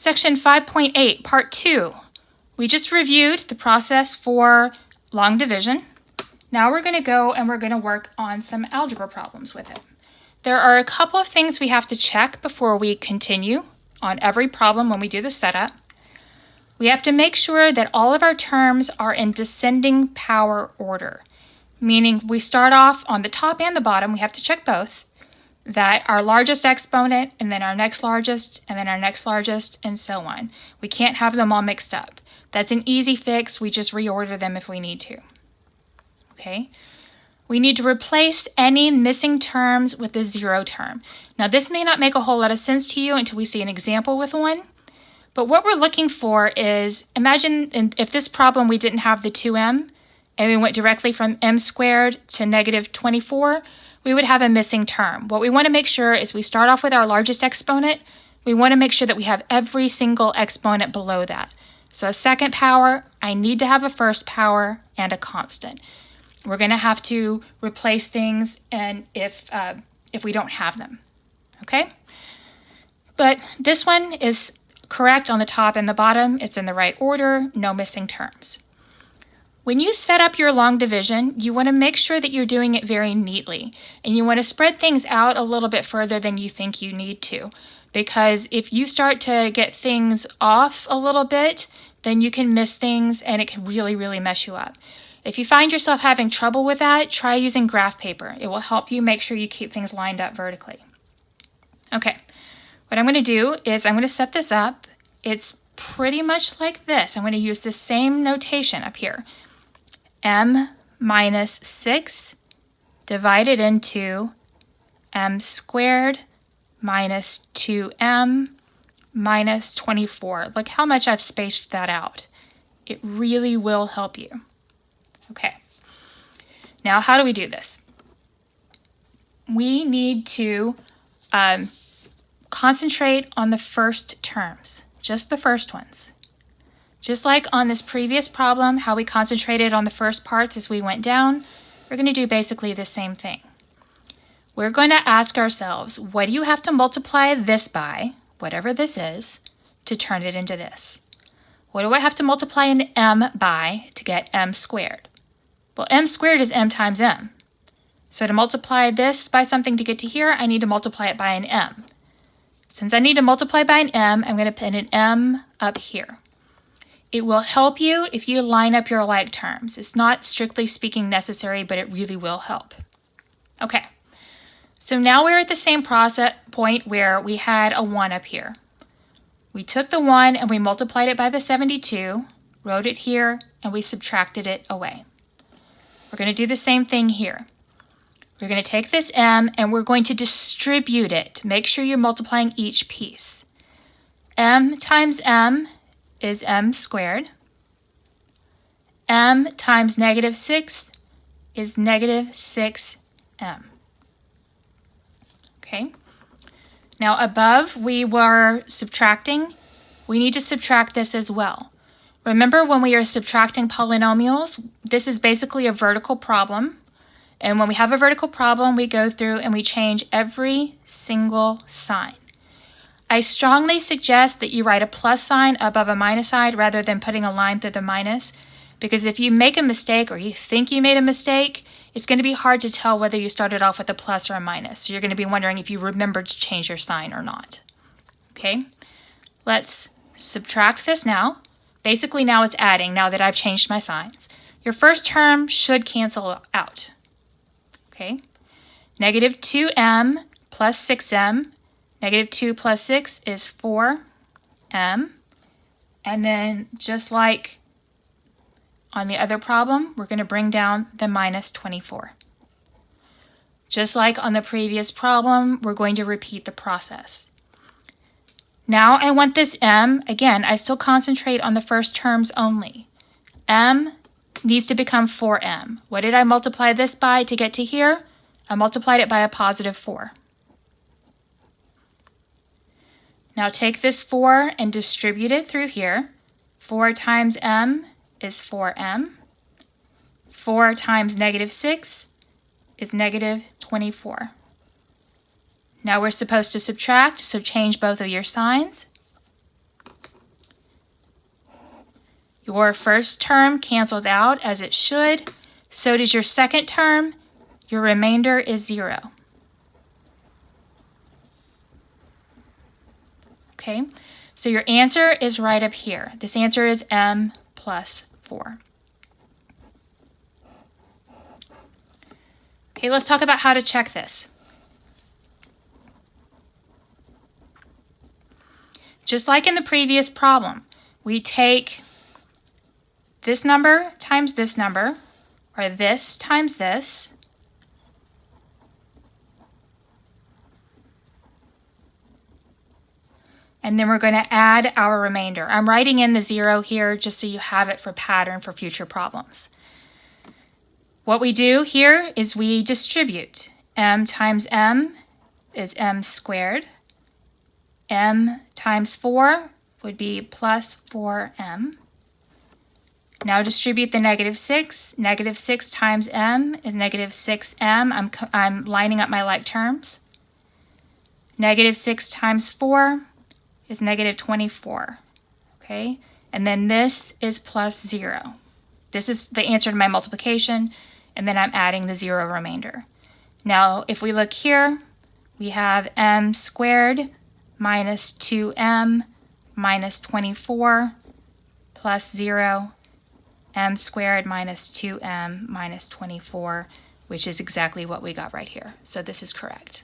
Section 5.8, Part 2. We just reviewed the process for long division. Now we're going to go and we're going to work on some algebra problems with it. There are a couple of things we have to check before we continue on every problem when we do the setup. We have to make sure that all of our terms are in descending power order, meaning we start off on the top and the bottom. We have to check both. That our largest exponent, and then our next largest, and then our next largest, and so on. We can't have them all mixed up. That's an easy fix. We just reorder them if we need to. Okay? We need to replace any missing terms with a zero term. Now, this may not make a whole lot of sense to you until we see an example with one. But what we're looking for is, imagine if this problem we didn't have the 2m, and we went directly from m squared to negative 24, we would have a missing term. What we want to make sure is we start off with our largest exponent. We want to make sure that we have every single exponent below that. So a second power, I need to have a first power and a constant. We're going to have to replace things and if we don't have them, okay? But this one is correct on the top and the bottom. It's in the right order, no missing terms. When you set up your long division, you want to make sure that you're doing it very neatly, and you want to spread things out a little bit further than you think you need to, because if you start to get things off a little bit, then you can miss things and it can really, really mess you up. If you find yourself having trouble with that, try using graph paper. It will help you make sure you keep things lined up vertically. Okay, what I'm going to do is I'm going to set this up. It's pretty much like this. I'm going to use the same notation up here. M minus 6 divided into m squared minus 2m minus 24. Look how much I've spaced that out. It really will help you. Okay, now how do we do this? We need to concentrate on the first terms, just the first ones. Just like on this previous problem, how we concentrated on the first parts as we went down, we're going to do basically the same thing. We're going to ask ourselves, what do you have to multiply this by, whatever this is, to turn it into this? What do I have to multiply an m by to get m squared? Well, m squared is m times m. So to multiply this by something to get to here, I need to multiply it by an m. Since I need to multiply by an m, I'm going to put an m up here. It will help you if you line up your like terms. It's not strictly speaking necessary, but it really will help. Okay, so now we're at the same process point where we had a 1 up here. We took the 1 and we multiplied it by the 72, wrote it here, and we subtracted it away. We're going to do the same thing here. We're going to take this m and we're going to distribute it. Make sure you're multiplying each piece. M times m is m squared. M times negative 6 is negative 6m. Okay. Now above we were subtracting. We need to subtract this as well. Remember when we are subtracting polynomials, this is basically a vertical problem. And when we have a vertical problem, we go through and we change every single sign. I strongly suggest that you write a plus sign above a minus sign rather than putting a line through the minus, because if you make a mistake or you think you made a mistake, it's going to be hard to tell whether you started off with a plus or a minus. So you're going to be wondering if you remembered to change your sign or not. Okay, let's subtract this now. Basically now it's adding now that I've changed my signs. Your first term should cancel out. Okay, negative 2m plus 6m. Negative 2 plus 6 is 4m. And then just like on the other problem, we're going to bring down the minus 24. Just like on the previous problem, we're going to repeat the process. Now I want this m, again, I still concentrate on the first terms only. M needs to become 4m. What did I multiply this by to get to here? I multiplied it by a positive 4. Now take this 4 and distribute it through here. 4 times m is 4m. 4 times negative 6 is negative 24. Now we're supposed to subtract, so change both of your signs. Your first term canceled out as it should. So does your second term. Your remainder is 0. Okay, so your answer is right up here. This answer is m plus 4. Okay, let's talk about how to check this. Just like in the previous problem, we take this number times this number, or this times this, and then we're going to add our remainder. I'm writing in the 0 here just so you have it for pattern for future problems. What we do here is we distribute. M times m is m squared. M times 4 would be plus 4m. Now distribute the negative 6. Negative 6 times m is negative 6m. I'm lining up my like terms. Negative 6 times 4 is negative 24. Okay? And then this is plus 0. This is the answer to my multiplication, and then I'm adding the 0 remainder. Now, if we look here, we have m squared minus 2m minus 24 plus 0, m squared minus 2m minus 24, which is exactly what we got right here. So this is correct.